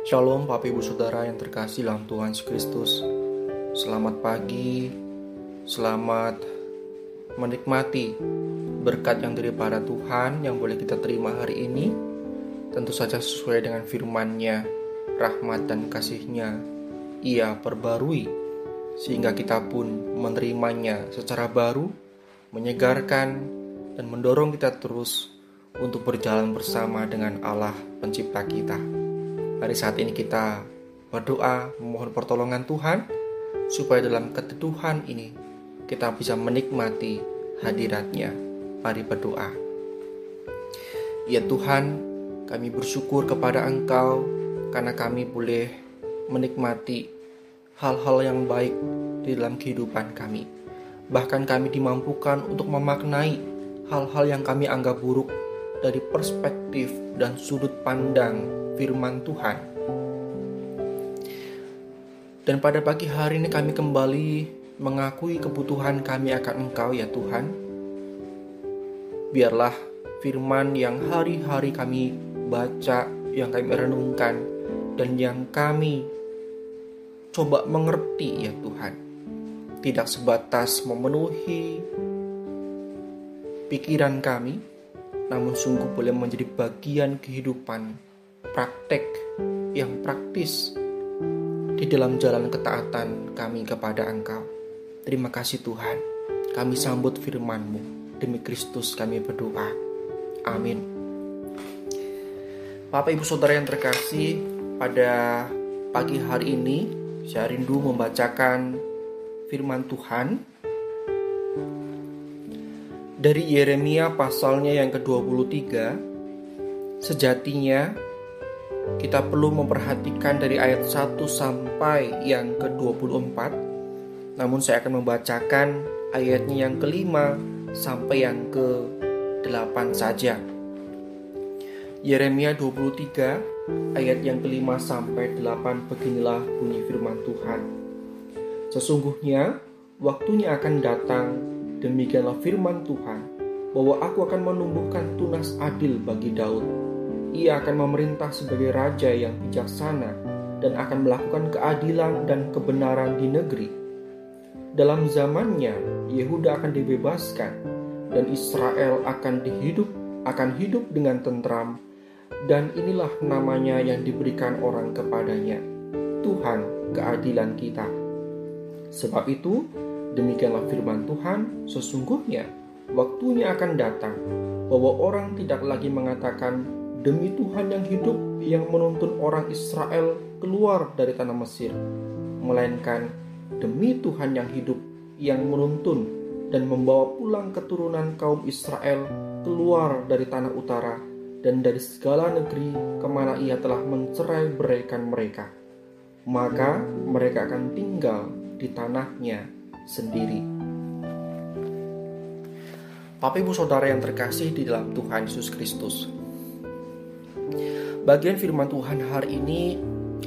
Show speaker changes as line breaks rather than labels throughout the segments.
Shalom Bapak Ibu Saudara yang terkasih dalam Tuhan Yesus Kristus. Selamat pagi, selamat menikmati berkat yang daripada Tuhan yang boleh kita terima hari ini. Tentu saja sesuai dengan firman-Nya, rahmat dan kasih-Nya Ia perbarui, sehingga kita pun menerimanya secara baru, menyegarkan dan mendorong kita terus untuk berjalan bersama dengan Allah pencipta kita. Mari saat ini kita berdoa memohon pertolongan Tuhan supaya dalam keteduhan ini kita bisa menikmati hadirat-Nya. Mari berdoa. Ya Tuhan, kami bersyukur kepada Engkau karena kami boleh menikmati hal-hal yang baik di dalam kehidupan kami. Bahkan kami dimampukan untuk memaknai hal-hal yang kami anggap buruk dari perspektif dan sudut pandang firman Tuhan. Dan pada pagi hari ini kami kembali mengakui kebutuhan kami akan Engkau ya Tuhan. Biarlah firman yang hari-hari kami baca, yang kami renungkan, dan yang kami coba mengerti ya Tuhan, tidak sebatas memenuhi pikiran kami, namun sungguh boleh menjadi bagian kehidupan praktek yang praktis di dalam jalan ketaatan kami kepada Engkau. Terima kasih Tuhan, kami sambut firman-Mu. Demi Kristus kami berdoa. Amin. Bapak Ibu Saudara yang terkasih, pada pagi hari ini saya rindu membacakan firman Tuhan dari Yeremia pasalnya yang ke-23. Sejatinya kita perlu memperhatikan dari ayat 1 sampai yang ke-24. Namun saya akan membacakan ayatnya yang ke-5 sampai yang ke-8 saja. Yeremia 23 ayat yang ke-5 sampai 8, beginilah bunyi firman Tuhan. Sesungguhnya waktunya akan datang, demikianlah firman Tuhan, bahwa aku akan menumbuhkan tunas adil bagi Daud. Ia akan memerintah sebagai raja yang bijaksana dan akan melakukan keadilan dan kebenaran di negeri. Dalam zamannya, Yehuda akan dibebaskan dan Israel akan hidup dengan tentram, dan inilah namanya yang diberikan orang kepadanya, Tuhan keadilan kita. Sebab itu, demikianlah firman Tuhan, sesungguhnya waktunya akan datang bahwa orang tidak lagi mengatakan, demi Tuhan yang hidup yang menuntun orang Israel keluar dari tanah Mesir, melainkan demi Tuhan yang hidup yang menuntun dan membawa pulang keturunan kaum Israel keluar dari tanah utara dan dari segala negeri kemana ia telah mencerai-beraikan mereka. Maka mereka akan tinggal di tanahnya sendiri. Bapak Ibu Saudara yang terkasih di dalam Tuhan Yesus Kristus, bagian firman Tuhan hari ini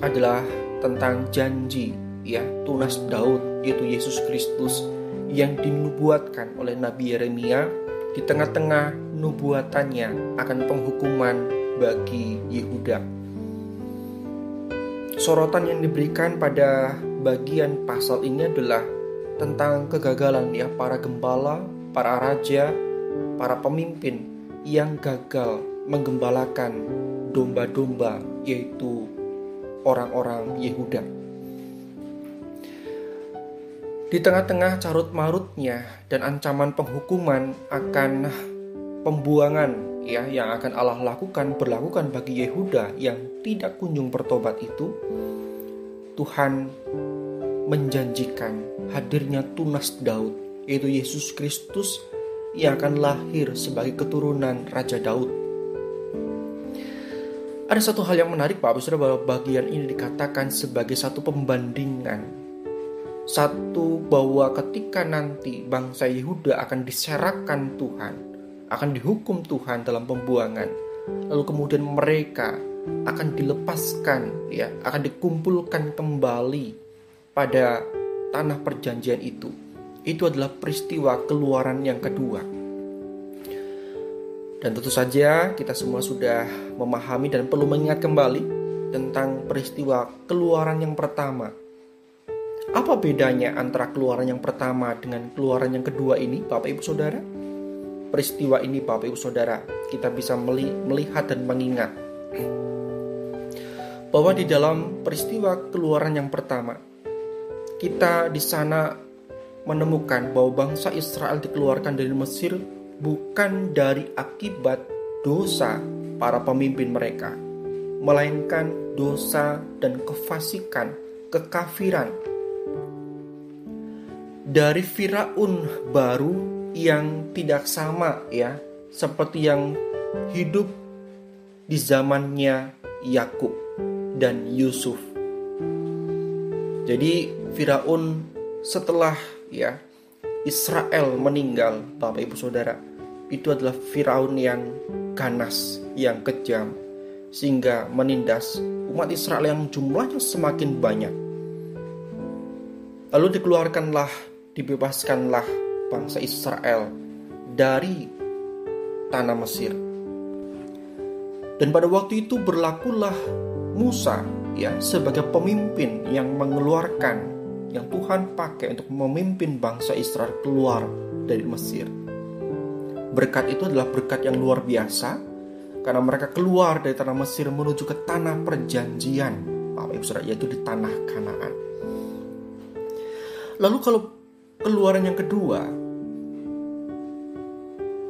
adalah tentang janji ya tunas Daud, yaitu Yesus Kristus yang dinubuatkan oleh Nabi Yeremia di tengah-tengah nubuatannya akan penghukuman bagi Yehuda. Sorotan yang diberikan pada bagian pasal ini adalah tentang kegagalan ya para gembala, para raja, para pemimpin yang gagal menggembalakan domba-domba, yaitu orang-orang Yehuda. Di tengah-tengah carut-marutnya dan ancaman penghukuman akan pembuangan ya yang akan Allah berlakukan bagi Yehuda yang tidak kunjung bertobat itu, Tuhan menjanjikan hadirnya tunas Daud, yaitu Yesus Kristus yang akan lahir sebagai keturunan Raja Daud. Ada satu hal yang menarik Bapak Saudara, bahwa bagian ini dikatakan sebagai satu pembandingan. Satu, bahwa ketika nanti bangsa Yehuda akan diserahkan Tuhan, akan dihukum Tuhan dalam pembuangan, lalu kemudian mereka akan dilepaskan ya, akan dikumpulkan kembali pada tanah perjanjian itu. Itu adalah peristiwa keluaran yang kedua. Dan tentu saja kita semua sudah memahami dan perlu mengingat kembali tentang peristiwa keluaran yang pertama. Apa bedanya antara keluaran yang pertama dengan keluaran yang kedua ini, Bapak Ibu Saudara? Peristiwa ini, Bapak Ibu Saudara, kita bisa melihat dan mengingat bahwa di dalam peristiwa keluaran yang pertama, kita di sana menemukan bahwa bangsa Israel dikeluarkan dari Mesir bukan dari akibat dosa para pemimpin mereka, melainkan dosa dan kefasikan, kekafiran dari Firaun baru yang tidak sama ya, seperti yang hidup di zamannya Yakub dan Yusuf. Jadi Firaun setelah ya Israel meninggal, Bapak Ibu Saudara, itu adalah Firaun yang ganas, yang kejam, sehingga menindas umat Israel yang jumlahnya semakin banyak. Lalu dibebaskanlah bangsa Israel dari tanah Mesir. Dan pada waktu itu berlakulah Musa ya sebagai pemimpin yang Tuhan pakai untuk memimpin bangsa Israel keluar dari Mesir. Berkat itu adalah berkat yang luar biasa, karena mereka keluar dari tanah Mesir menuju ke tanah perjanjian, Bapak Ibu Saudara, yaitu di tanah Kanaan. Lalu kalau keluaran yang kedua,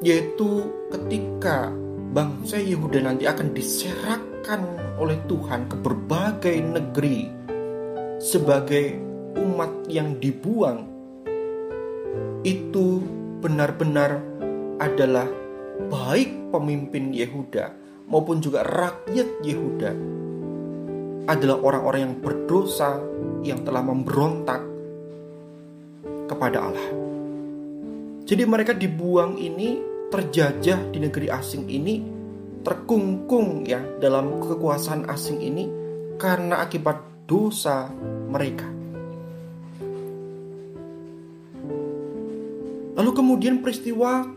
yaitu ketika bangsa Yehuda nanti akan diserahkan oleh Tuhan ke berbagai negeri sebagai umat yang dibuang, itu benar-benar adalah baik pemimpin Yehuda maupun juga rakyat Yehuda adalah orang-orang yang berdosa, yang telah memberontak kepada Allah. Jadi mereka dibuang ini, terjajah di negeri asing ini, terkungkung ya dalam kekuasaan asing ini karena akibat dosa mereka. Lalu kemudian peristiwa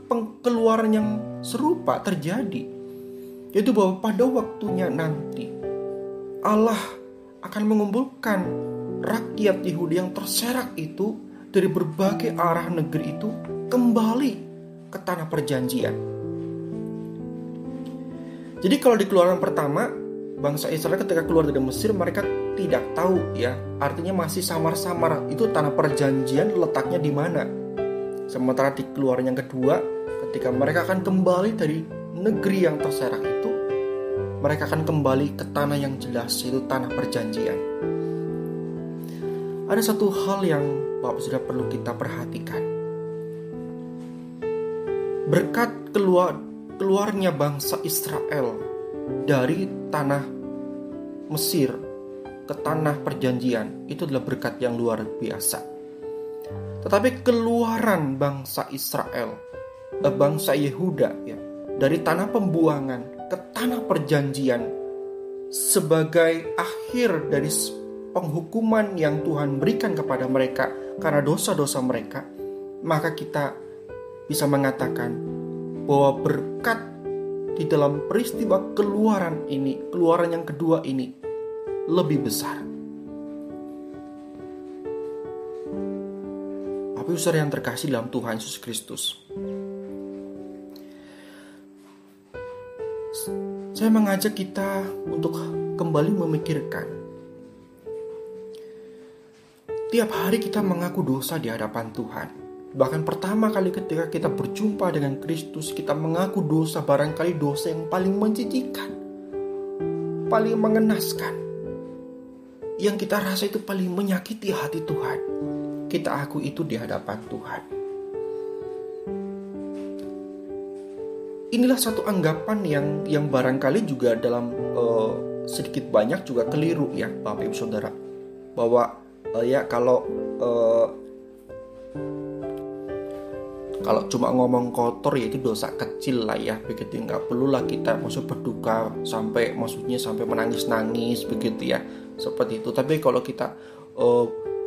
keluaran yang serupa terjadi, yaitu bahwa pada waktunya nanti Allah akan mengumpulkan rakyat Yahudi yang terserak itu dari berbagai arah negeri itu kembali ke tanah perjanjian. Jadi kalau di keluaran pertama, bangsa Israel ketika keluar dari Mesir, mereka tidak tahu ya, artinya masih samar-samar itu tanah perjanjian letaknya di mana. Sementara di keluaran yang kedua, ketika mereka akan kembali dari negeri yang terserak itu, mereka akan kembali ke tanah yang jelas, yaitu tanah perjanjian. Ada satu hal yang Bapak sudah perlu kita perhatikan. Berkat keluarnya bangsa Israel dari tanah Mesir ke tanah perjanjian, itu adalah berkat yang luar biasa. Tetapi keluaran bangsa Israel, bangsa Yehuda ya, dari tanah pembuangan ke tanah perjanjian sebagai akhir dari penghukuman yang Tuhan berikan kepada mereka karena dosa-dosa mereka, maka kita bisa mengatakan bahwa berkat di dalam peristiwa keluaran ini, keluaran yang kedua ini lebih besar. Bapak Ibu yang terkasih dalam Tuhan Yesus Kristus, saya mengajak kita untuk kembali memikirkan, tiap hari kita mengaku dosa di hadapan Tuhan. Bahkan pertama kali ketika kita berjumpa dengan Kristus, kita mengaku dosa, barangkali dosa yang paling menjijikan, paling mengenaskan, yang kita rasa itu paling menyakiti hati Tuhan. Kita aku itu di hadapan Tuhan. Inilah satu anggapan yang barangkali juga dalam sedikit banyak juga keliru ya Bapak Ibu Saudara, bahwa kalau cuma ngomong kotor ya itu dosa kecil lah ya, begitu, nggak perlulah kita berduka sampai menangis begitu ya, seperti itu. Tapi kalau kita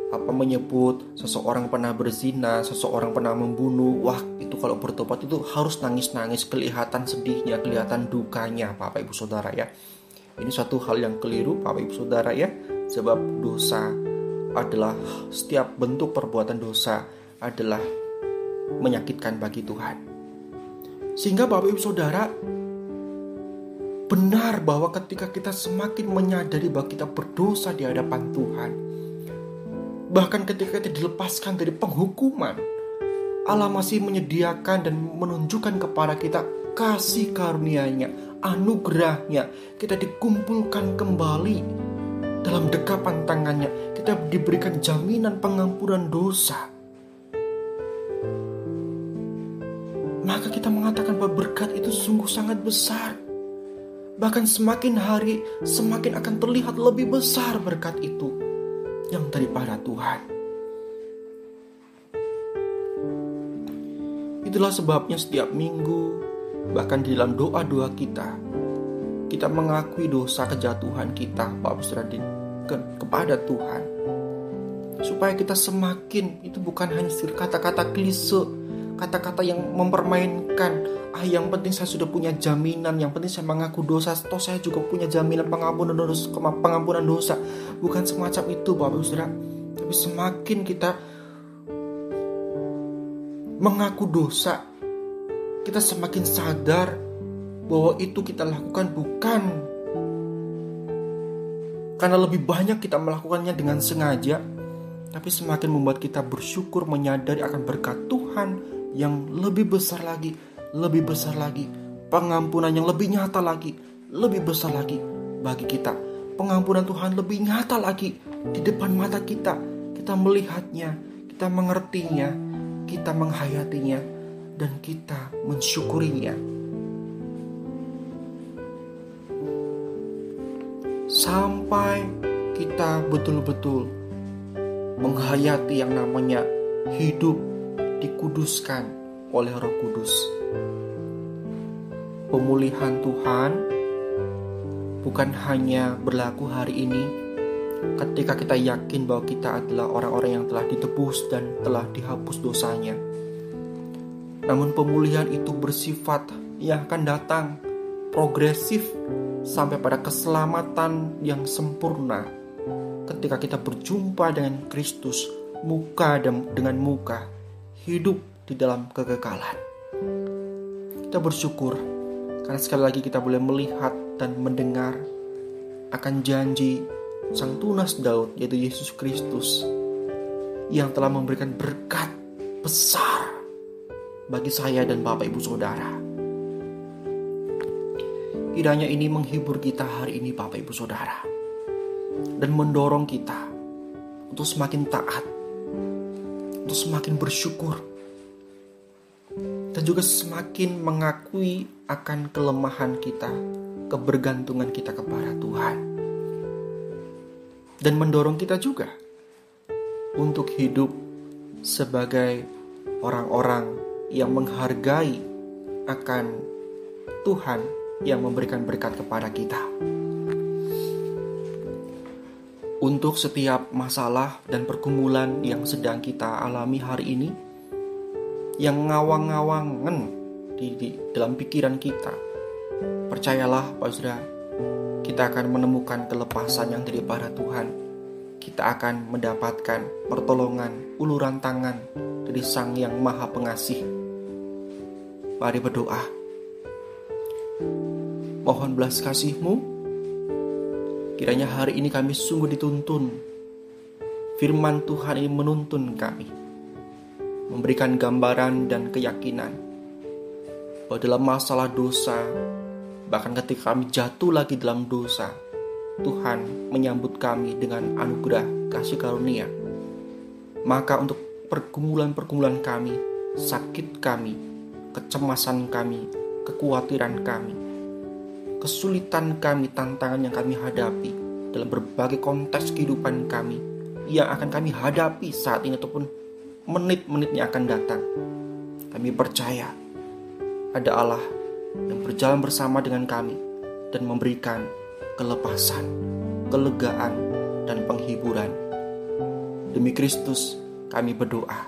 menyebut seseorang pernah berzina, seseorang pernah membunuh, wah itu kalau bertobat itu harus nangis-nangis, kelihatan sedihnya, kelihatan dukanya Bapak Ibu Saudara ya. Ini suatu hal yang keliru Bapak Ibu Saudara ya. Sebab dosa adalah, setiap bentuk perbuatan dosa adalah menyakitkan bagi Tuhan. Sehingga Bapak Ibu Saudara, benar bahwa ketika kita semakin menyadari bahwa kita berdosa di hadapan Tuhan, bahkan ketika kita dilepaskan dari penghukuman, Allah masih menyediakan dan menunjukkan kepada kita kasih karunia-Nya, anugerah-Nya. Kita dikumpulkan kembali dalam dekapan tangan-Nya. Kita diberikan jaminan pengampunan dosa. Maka kita mengatakan bahwa berkat itu sungguh sangat besar. Bahkan semakin hari semakin akan terlihat lebih besar berkat itu yang daripada Tuhan. Itulah sebabnya setiap minggu, bahkan di dalam doa-doa kita mengakui dosa kejatuhan kita, Bapak Saudara, kepada Tuhan. Supaya kita semakin, itu bukan hanya kata-kata klise, kata-kata yang mempermainkan, yang penting saya sudah punya jaminan, yang penting saya mengaku dosa, toh saya juga punya jaminan pengampunan dosa. Bukan semacam itu Bapak Saudara. Tapi semakin kita mengaku dosa, kita semakin sadar bahwa itu kita lakukan bukan karena lebih banyak kita melakukannya dengan sengaja, tapi semakin membuat kita bersyukur, menyadari akan berkat Tuhan yang lebih besar lagi, pengampunan yang lebih nyata lagi, lebih besar lagi bagi kita. Pengampunan Tuhan lebih nyata lagi di depan mata kita. Kita melihatnya, kita mengertinya, kita menghayatinya, dan kita mensyukurinya. Sampai kita betul-betul menghayati yang namanya hidup dikuduskan oleh Roh Kudus. Pemulihan Tuhan bukan hanya berlaku hari ini ketika kita yakin bahwa kita adalah orang-orang yang telah ditebus dan telah dihapus dosanya. Namun pemulihan itu bersifat yang akan datang progresif sampai pada keselamatan yang sempurna ketika kita berjumpa dengan Kristus muka dengan muka, hidup di dalam kekekalan. Kita bersyukur karena sekali lagi kita boleh melihat dan mendengar akan janji Sang Tunas Daud, yaitu Yesus Kristus, yang telah memberikan berkat besar bagi saya dan Bapak Ibu Saudara. Kiranya ini menghibur kita hari ini Bapak Ibu Saudara, dan mendorong kita untuk semakin taat, untuk semakin bersyukur, dan juga semakin mengakui akan kelemahan kita, kebergantungan kita kepada Tuhan. Dan mendorong kita juga untuk hidup sebagai orang-orang yang menghargai akan Tuhan yang memberikan berkat kepada kita. Untuk setiap masalah dan pergumulan yang sedang kita alami hari ini, yang ngawang-ngawangan di dalam pikiran kita, percayalah Pak Saudara, kita akan menemukan kelepasan yang daripada Tuhan. Kita akan mendapatkan pertolongan, uluran tangan dari Sang Yang Maha Pengasih. Mari berdoa. Mohon belas kasih-Mu, kiranya hari ini kami sungguh dituntun. Firman Tuhan ini menuntun kami, memberikan gambaran dan keyakinan bahwa dalam masalah dosa, bahkan ketika kami jatuh lagi dalam dosa, Tuhan menyambut kami dengan anugerah kasih karunia. Maka untuk pergumulan-pergumulan kami, sakit kami, kecemasan kami, kekhawatiran kami, kesulitan kami, tantangan yang kami hadapi dalam berbagai konteks kehidupan kami, yang akan kami hadapi saat ini ataupun menit-menitnya akan datang, kami percaya ada Allah yang berjalan bersama dengan kami dan memberikan kelepasan, kelegaan, dan penghiburan. Demi Kristus kami berdoa.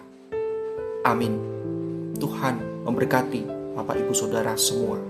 Amin. Tuhan memberkati Bapak Ibu Saudara semua.